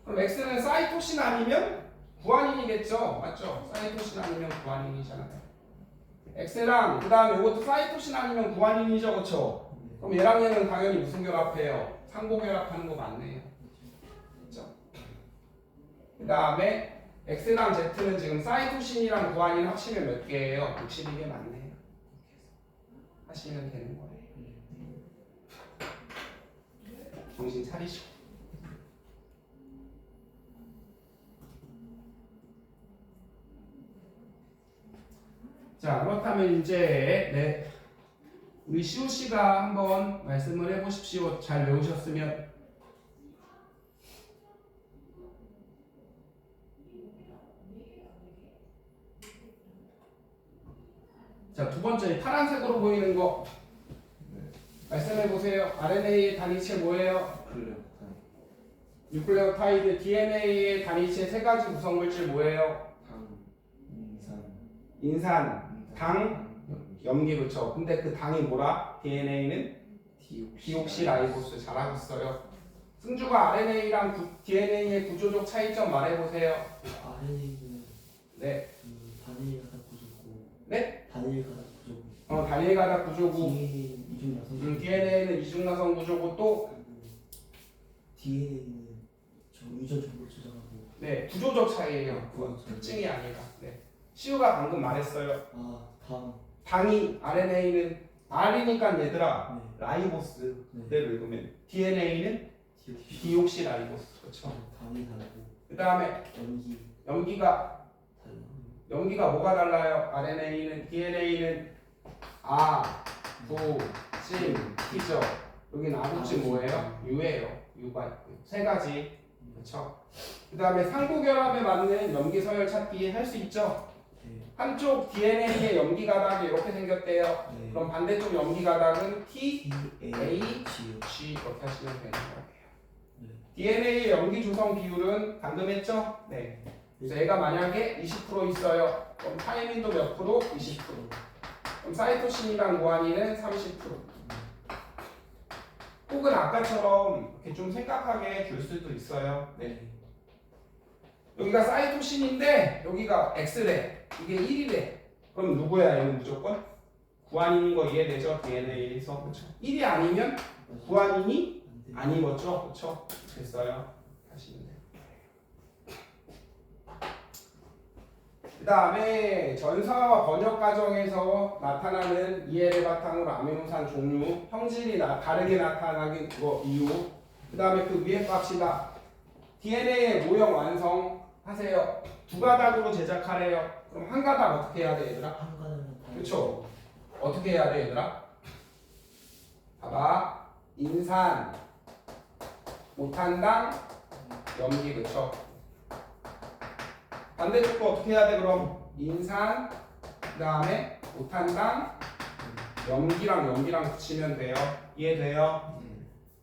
그럼 X는 사이토신 아니면 구안인이겠죠? 맞죠? 사이토신 아니면 구안인이잖아요. X랑 그 다음에 이것도 사이토신 아니면 구안인이죠. 그쵸? 그럼 얘랑 얘는 당연히 무슨 결합해요? 상보결합하는 거 맞네요. 그쵸? 그 다음에 X랑 Z는 지금 사이토신이랑 구안인 합치면 몇 개예요? 62개 맞네요. 하시면 되는 거예요. 정신 차리시고. 자 그렇다면 이제 우리 시우 씨가 한번 말씀을 해보십시오. 잘 외우셨으면. 자 두 번째 파란색으로 보이는 거 말씀해 보세요. RNA의 단위체 뭐예요? 뉴클레오타이드. DNA의 단위체 세 가지 구성 물질 뭐예요? 인산, 당, 염기. 그렇죠. 근데 그 당이 뭐라? DNA는 디옥시라이보스. 잘하셨어요. 승주가 RNA랑 DNA의 구조적 차이점 말해보세요. RNA는 네. 단일 가닥 구조고. 네? 단일 가닥 구조고. 단일 가닥 구조고. DNA는 이중나선. DNA는 이중나선 구조고 또 DNA는 저 유전 정보를 저장하고. 네. 구조적 차이예요. 그건 특징이 아니라. 네. 시우가 방금 말했어요. 당이 RNA는 R이니까 얘들아 네. 라이보스. 네. 그대로 읽으면 DNA는 디옥시라이보스. 그렇죠. 단이 다르고. 그 다음에 염기가 뭐가 달라요? RNA는 DNA는 T죠. 여기는 아구찜 뭐예요? U예요. U가 있고요. 세 가지. 그렇죠. 그 다음에 상부결합에 맞는 염기 서열 찾기 할 수 있죠. 네. 한쪽 DNA의 염기 가닥이 이렇게 생겼대요. 네. 그럼 반대쪽 염기 가닥은 T, A, A, G. G 이렇게 하시면 되는 거예요. 네. DNA의 염기 조성 비율은 방금 했죠? 네. 그래서 얘가 만약에 20% 있어요. 그럼 타이민도 몇 프로? 20%. 그럼 사이토신이랑 구안인은 30%. 혹은 아까처럼 이렇게 좀 생각하게 줄 수도 있어요. 네. 여기가 사이토신인데 여기가 X래. 이게 1이래. 그럼 누구야? 얘는 무조건 구안인인 거 이해되죠? DNA에서. 그렇죠. 1이 아니면 구안인이 아니겠죠? 그렇죠? 됐어요. 하시면 돼요. 다음에 전사와 번역 과정에서 나타나는 이해를 바탕으로 아미노산 종류, 형질이 다르게 나타나기 그거 이유. 그 다음에 그 위에 값이다. DNA의 모형 완성하세요. 두 가닥으로 제작하래요. 그럼 한 가닥 어떻게 해야 돼, 얘들아? 한가는 그쵸? 어떻게 해야 돼, 얘들아? 봐봐. 인산, 오탄당, 염기, 그쵸? 반대쪽도 어떻게 해야 돼, 그럼? 인산, 그 다음에 오탄당, 염기랑 붙이면 돼요. 이해돼요?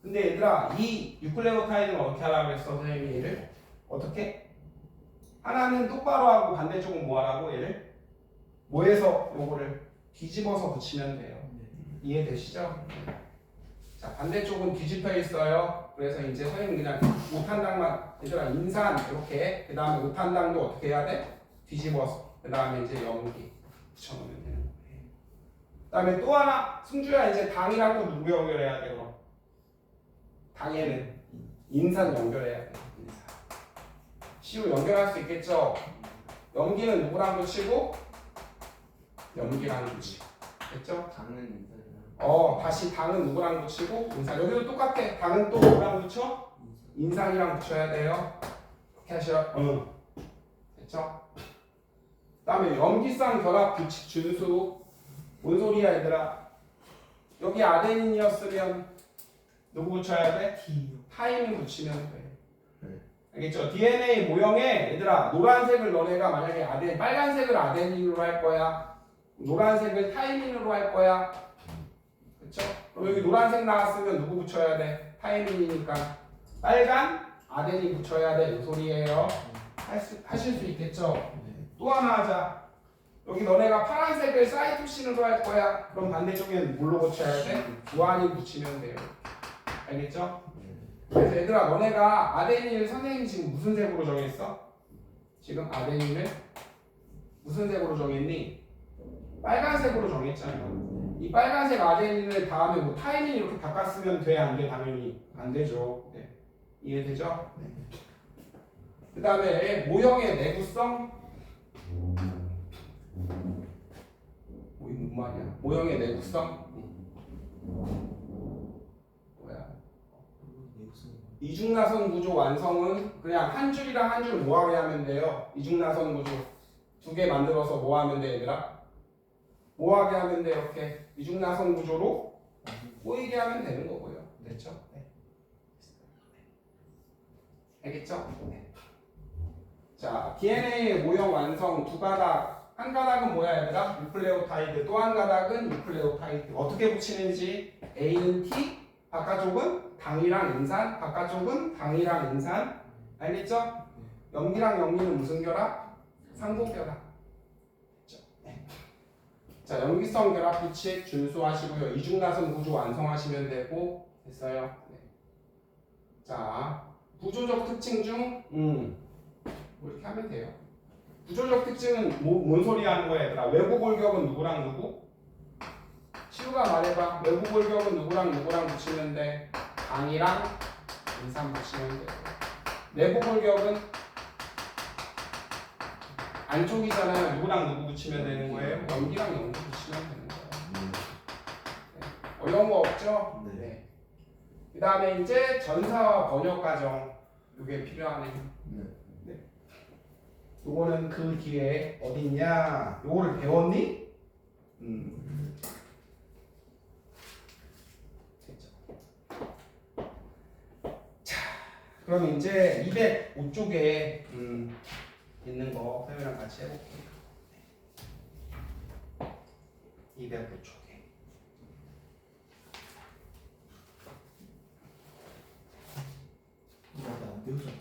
근데 얘들아, 이 유클레오타이드는 어떻게 하라고 했어, 선생님이 얘를? 어떻게? 하나는 똑바로 하고 반대쪽은 뭐 하라고, 얘를? 뭐해서 요거를 뒤집어서 붙이면 돼요. 이해되시죠? 자, 반대쪽은 뒤집혀 있어요. 그래서 이제 선생님 그냥 오탄당만, 얘들아, 인산 이렇게, 그 다음에 오탄당도 어떻게 해야 돼? 뒤집어서. 그 다음에 이제 염기 붙여놓으면 되는 거예요. 그 다음에 또 하나, 승주야, 이제 당이랑 또 누구 연결해야 돼, 그럼? 당에는 인산 연결해야 돼. 인산. 시우 연결할 수 있겠죠? 염기는 누구랑 붙이고? 염기랑 붙이고. 됐죠? 당은 인산이랑 다시 당은 누구랑 붙이고? 인산. 여기도 똑같아. 당은 또 누구랑 붙여? 인산이랑 붙여야 돼요. 이렇게 하셔. 됐죠? 그 다음에 염기쌍 결합 규칙 준수. 뭔 소리야, 얘들아? 여기 아데닌이었으면 누구 붙여야 돼? 타임을 붙이면 돼. 알겠죠? DNA 모형에 얘들아 노란색을 너네가 만약에 빨간색을 아데닌으로 할 거야. 노란색을 타이민으로 할 거야. 그쵸? 그럼 여기 노란색 나왔으면 누구 붙여야 돼? 타이민이니까 빨간 아데닌 붙여야 돼. 이 소리예요. 하실 수 있겠죠? 또 하나 하자. 여기 너네가 파란색을 사이토신으로 할 거야. 그럼 반대쪽엔 뭘로 붙여야 돼? 구아닌 붙이면 돼요. 알겠죠? 그래서 얘들아 너네가 아데닌을 선생님이 지금 무슨 색으로 정했어? 지금 아데닌을 무슨 색으로 정했니? 빨간색으로 정했잖아. 이 빨간색 아데닌을 다음에 뭐 타이민 이렇게 바꿨으면 돼? 안 돼? 당연히 안 되죠. 네. 이해되죠? 네. 그 다음에 모형의 내구성. 뭔 말이야? 모형의 내구성. 뭐야? 이중나선 구조 완성은 그냥 한 줄이랑 한 줄 뭐하게 하면 돼요? 이중나선 구조 두 개 만들어서 뭐 하면 돼, 얘들아? 뭐하게 하면 돼, 이렇게 이중나선 구조로 꼬이게 하면 되는 거고요. 됐죠? 네. 알겠죠? 네. 자, DNA의 모형 완성 두 가닥. 한 가닥은 뭐야, 얘들아? 유클레오타이드. 또 한 가닥은 유클레오타이드. 어떻게 붙이는지 A는 T, 바깥쪽은 당이랑 인산, 바깥쪽은 당이랑 인산. 알겠죠? 염기랑 염기는 무슨 결합? 상도 결합. 그렇죠? 네. 자, 염기성 결합 규칙 준수하시고요. 이중나선 구조 완성하시면 되고 됐어요. 네. 자, 구조적 특징 중 뭐 이렇게 하면 돼요. 구조적 특징은 뭔 소리 하는 거야, 얘들아? 외부 골격은 누구랑 누구? 시우가 말해봐. 외부 골격은 누구랑 누구랑 붙이면 돼? 당이랑 인산 붙이면 돼. 내부 골격은 안쪽이잖아요. 누구랑 누구 붙이면 되는 거예요? 염기랑 염기 붙이면 되는 거예요. 네. 어려운 거 없죠? 네. 그 다음에 이제 전사와 번역 과정. 이게 필요하네요. 네. 요거는 그 뒤에 어딨냐? 요거를 배웠니? 그럼 이제 205쪽에 있는 거 선생님이랑 같이 해볼게요. 205쪽에. 안 배우잖아.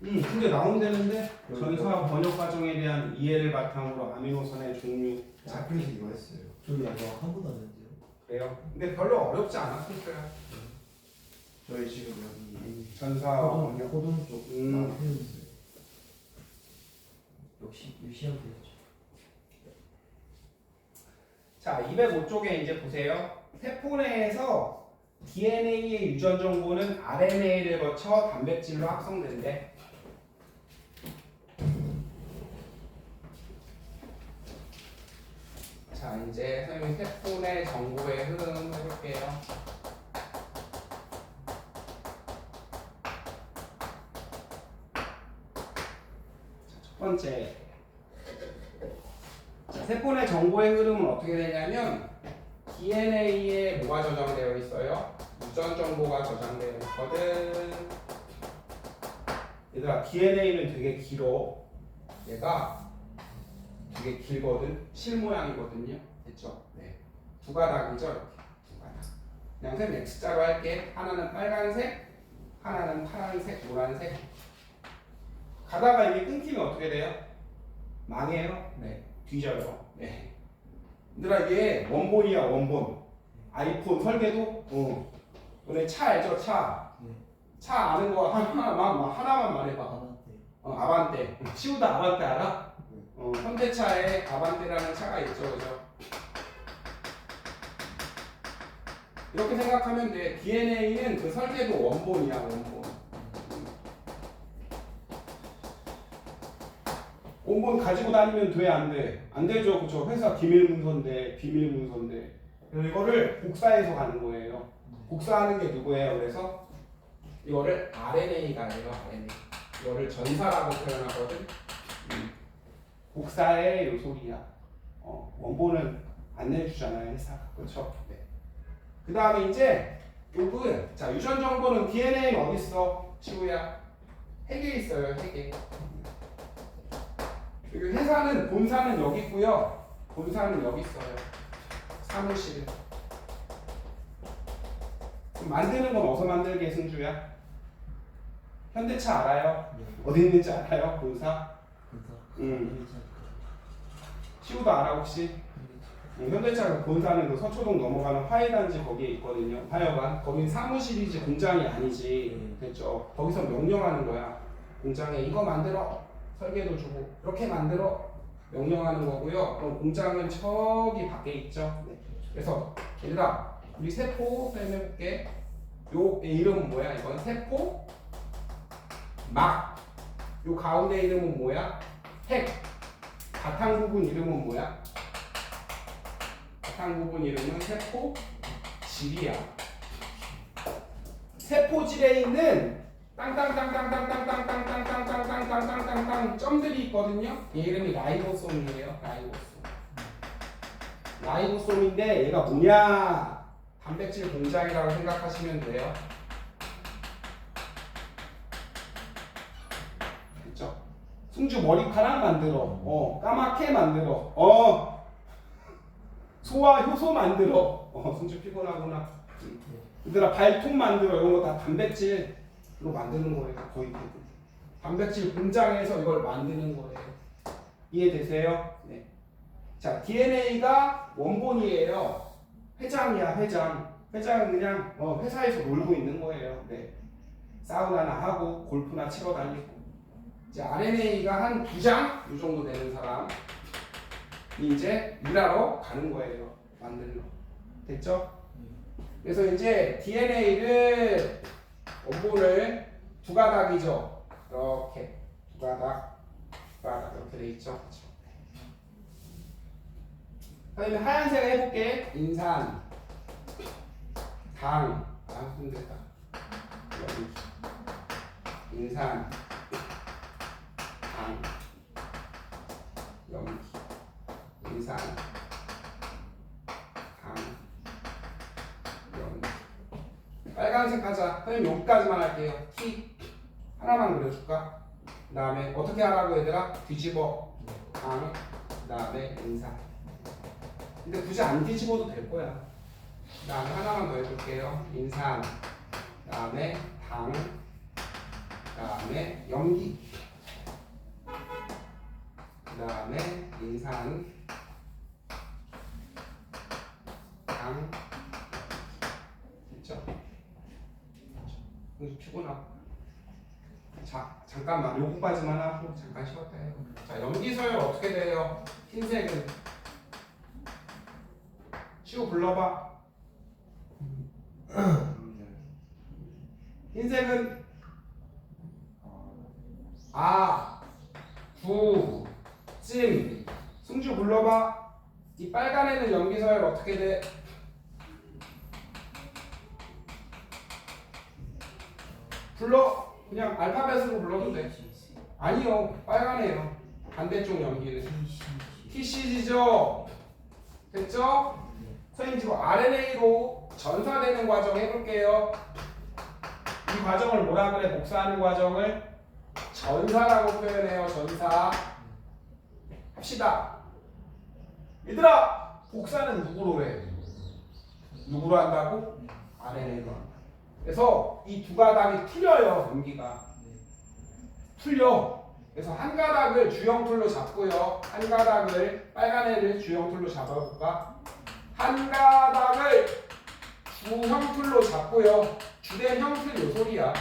근데 나온다는데 전사 번역 과정에 대한 이해를 바탕으로 아미노산의 종류. 학교에서 이거 했어요. 저기 아까 한 번도 안 했는데요. 그래요? 근데 별로 어렵지 않았을 거야. 저희 지금 여기 전사 번역. 호돈 쪽 많이 했어요. 역시 유시하게 했죠. 자, 205쪽에 이제 보세요. 세포 내에서 DNA의 유전 정보는 RNA를 거쳐 단백질로 합성된대. 이제 선생님이 세포 내 정보의 흐름 해볼게요. 첫 번째, 자, 세포 내 정보의 흐름은 어떻게 되냐면 DNA에 뭐가 저장되어 있어요? 유전 정보가 저장되어 있거든. 얘들아, DNA는 되게 길어. 얘가 되게 길거든. 실 모양이거든요. 됐죠? 네. 두 가닥이죠. 이렇게 두 가닥. 그냥 선 X자로 할게. 하나는 빨간색, 하나는 파란색, 노란색. 가다가 이게 끊기면 어떻게 돼요? 망해요. 네. 뒤져요. 네. 얘들아, 이게 원본이야, 원본. 아이폰 설계도. 너네 차 알죠? 차. 네. 차 아는 거 하나만 말해봐. 아반떼. 아반떼. 시우도 아반떼 알아? 현대차에 아반떼라는 차가 있죠, 그죠? 이렇게 생각하면 돼. DNA는 그 설계도 원본이야, 원본. 원본 가지고 다니면 돼, 안 돼? 안 되죠, 그죠? 회사 기밀 문서인데, 비밀 문서인데. 그래서 이거를 복사해서 가는 거예요. 복사하는 게 누구예요? 그래서 이거를 RNA가 해요, RNA. 이거를 전사라고 표현하거든. 복사의 요소리야. 원본은 안 내주잖아요, 회사가. 그렇죠? 네. 그 다음에 이제 요건, 자, 유전 정보는 DNA는 어디 있어? 지우야. 핵에 있어요, 핵에. 여기 회사는 본사는 여기 있고요. 본사는 여기 있어요. 사무실. 그럼 만드는 건 어디서 만들게, 승주야? 현대차 알아요? 네. 어디 있는지 알아요? 본사? 근사. 시우도 알아 혹시? 현대차 본사는 그 서초동 넘어가는 화해단지 거기에 있거든요. 화해관. 거긴 사무실이지 공장이 아니지. 됐죠? 거기서 명령하는 거야. 공장에 이거 만들어. 설계도 주고 이렇게 만들어. 명령하는 거고요. 그럼 공장은 저기 밖에 있죠. 네. 그래서 얘들아, 우리 세포 설명해볼게. 요 이름은 뭐야? 이건 세포 막. 요 가운데 이름은 뭐야? 핵. 바탕 부분 이름은 뭐야? 바탕 부분 이름은 세포 질이야. 세포 질에 있는 땅땅땅땅땅땅땅땅땅땅땅땅땅땅땅땅 점들이 있거든요. 얘 이름이 라이보솜이에요. 라이보솜인데 얘가 뭐냐? 단백질 공장이라고 생각하시면 돼요. 됐죠? 승주 머리카락 만들어. 까맣게 만들어. 소화 효소 만들어. 승주 피곤하구나. 얘들아, 발톱 만들어. 이런 거 다 단백질로 만드는 거예요. 거의 대부분. 단백질 공장에서 이걸 만드는 거예요. 이해되세요? 네. 자, DNA가 원본이에요. 회장이야, 회장. 회장은 그냥 회사에서 놀고 있는 거예요. 네. 사우나나 하고 골프나 치러 다니고. 이제 RNA가 한 2장 이 정도 되는 사람이 이제 일하러 가는 거예요. 만들러. 됐죠? 그래서 이제 DNA를 원본을 두 가닥이죠. 이렇게 두 가닥 이렇게 돼 있죠. 그다음에 하얀색 해볼게. 인산, 당, 힘들다. 인산, 당, 염기, 인산, 당, 염기. 빨간색 하자. 선생님 여기까지만 할게요. T 하나만 그려줄까? 그 다음에 어떻게 하라고 얘들아? 뒤집어. 당, 그 다음에 인산. 근데 굳이 안 뒤집어도 될 거야. 그 다음에 하나만 더 해볼게요. 인산, 그 다음에 당, 그 다음에 염기, 그 다음에 인산, 당. 됐죠? 피곤하고. 자, 잠깐만 요거까지만 하고 잠깐 쉬었다 해요. 자, 염기 서열 어떻게 돼요? 흰색은 시우 불러봐. 흰색은 아, 구, 찜. 승주 불러봐. 이 빨간에는 염기서열 어떻게 돼? 불러. 그냥 알파벳으로 불러도 돼. 아니요. 빨간에요. 반대쪽 염기는. TCG죠. 됐죠? 선생님 지금 RNA로 전사되는 과정 해볼게요. 이 과정을 뭐라 그래? 복사하는 과정을 전사라고 표현해요. 전사. 합시다. 얘들아, 복사는 누구로 해? 누구로 한다고? RNA로 한다. 그래서 이 두 가닥이 틀려요. 염기가 풀려. 그래서 한 가닥을 주형 툴로 잡고요. 한 가닥을 빨간 애를 주형 툴로 잡아볼까? 한 가닥을 주형 툴로 잡고요. 주된 형틀 요 소리야.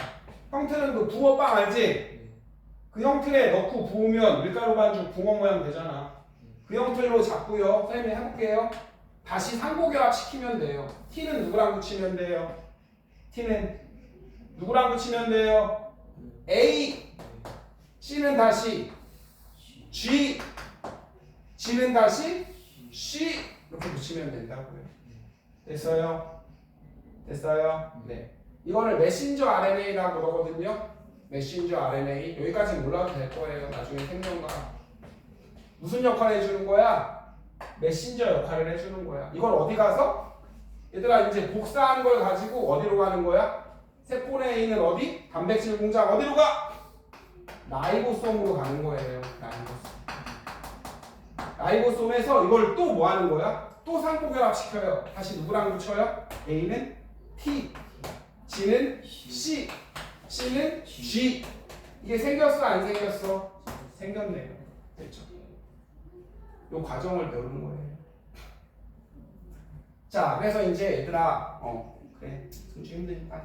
형틀은 그 붕어빵 알지? 그 형틀에 넣고 부으면 밀가루 반죽 붕어 모양 되잖아. 그 형틀로 잡고요. 선생님이 해볼게요. 다시 상고결합 시키면 돼요. T는 누구랑 붙이면 돼요? T는 누구랑 붙이면 돼요? A. C는 다시 G. G는 다시 C. 이렇게 붙이면 된다고요. 됐어요? 됐어요? 네. 이거를 메신저 RNA라고 그러거든요. 메신저 RNA. 여기까지 몰라도 될 거예요. 나중에 생명과 무슨 역할을 해주는 거야? 메신저 역할을 해주는 거야. 이걸 어디 가서? 얘들아 이제 복사한 걸 가지고 어디로 가는 거야? 세포 내에 있는 어디? 단백질 공장 어디로 가? 라이보솜으로 가는 거예요. 라이보솜에서 이걸 또 뭐 하는 거야? 또 상호결합 시켜요. 다시 누구랑 붙여요? A는 T, G는 C, C는 G. 이게 생겼어 안 생겼어? 생겼네요. 됐죠? 요 과정을 배우는 거예요. 자, 그래서 이제 얘들아, 그래, 좀 힘드니까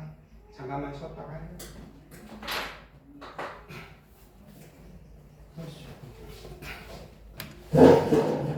잠깐만 쉬었다가 해요.